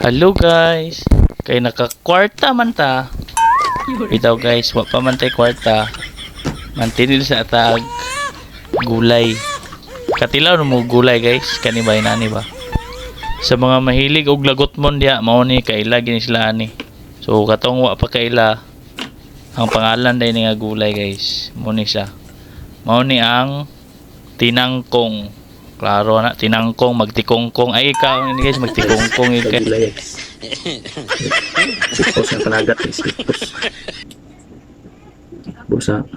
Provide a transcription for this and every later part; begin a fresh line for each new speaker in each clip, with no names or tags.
Hello guys, kay naka-kwarta man ta. Bitaw guys, wa pa man tay kwarta. Mantinil sa atag gulay. Katilaw mo gulay guys, kanibay nani ba. Sa mga mahilig og lagot mon diha, mao ni kaila gini sila ani. So katong wa pa kaila, ang pangalan day ni nga gulay guys, mo ni siya. Mao ni ang tinangkong. Klaro na, tinangkong, magtikongkong. Ay, ikaw ini guys, magtikongkong.
Sipos yang panagat guys, sipos. Busa.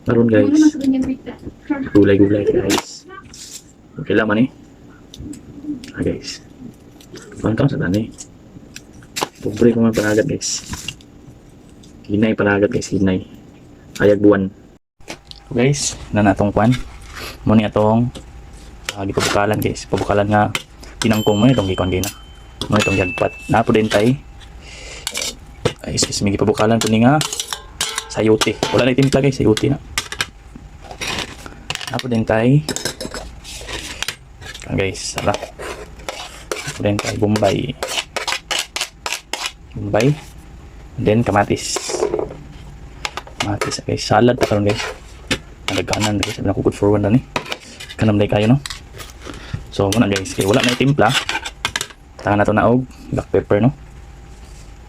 Karon guys. Gulay-gulay guys. Okay lang man eh. Guys. Pantang sa tani. Pobre ko man panagat guys. Hinay panagat guys, hinay. Ayag buwan. Guys, nanatong kwan. Muni atong dito bukalan guys, pabukalan nga tinangkong mo itong gikon din na mo itong yagpat na po din tay ay excuse me, pabukalan po ni nga sayote, wala na itimpla guys, sayote na po din tay guys, sara na po din tay bombay and then kamatis guys, salad pa karon guys, nagaganan guys, sabi na ko good for one na ni kanam day kayo no. So muna guys, kaya wala na timpla. Tangan na ito na og black pepper no.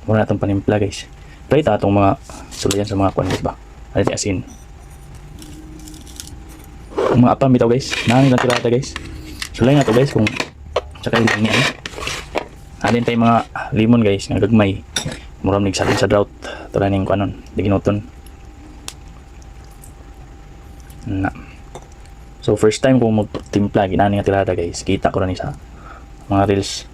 Muna na itong panimpla guys. Try ito itong mga sulayan sa mga kwan guys ba. Ano ito asin. Ang mga apam ito guys. Nangin lang tirata guys. Sulayan na ito guys kung tsaka yung niya. Alin tayo mga limon guys. Nga gagmay. Muram nagsakin sa drought. Tula na yung kwanon. Diginuton. Na. So first time kung magtimpla ginani nga tirada guys, kita ko na ni sa mga reels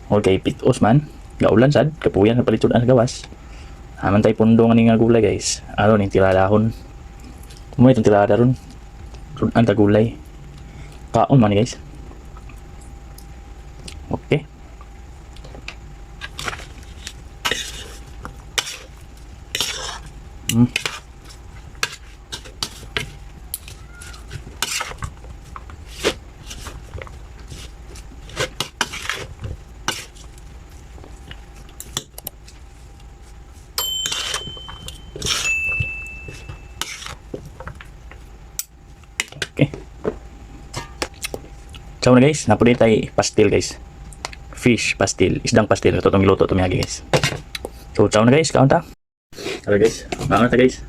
or kay pitos man gaulan sad kapuyan sa palitod ang gawas aman tay pundo nga gulay guys, ano ning tiradahon mo itong tirada ron ang gulay kaon man guys. Okay. So na guys, napunin tayo pastil guys. Fish pastil, isdang pastil. Ito itong iluto, tumiyagi guys. So chow na guys, kaon ta. Hello guys, maangat ta guys.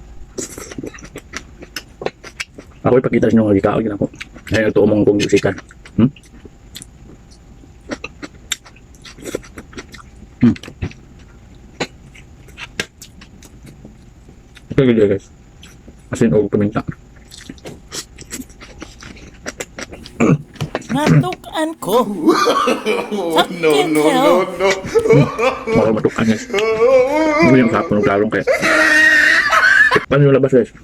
Ako ipakita sa inyo nga gikaon gina ko. Ngayon ito umong kong yusikan. Ito video guys. Asin o paminta.
Natukan ko.
No.
Baka matukan guys. Ano yung kapon ng klarong kaya. Paano yung labas guys?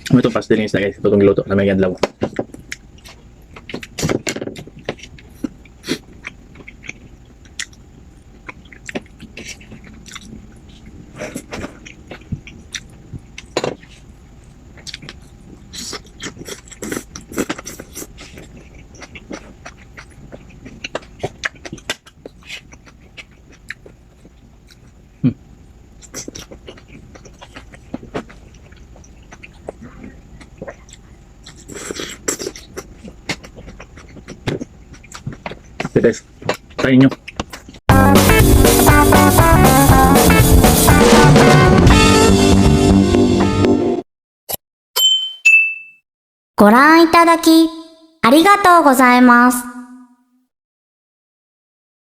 Ano itong pastil na guys? Ito itong giluto na may adlaw. Okay guys, tayo nyo.
Goran いただきありがとうございます。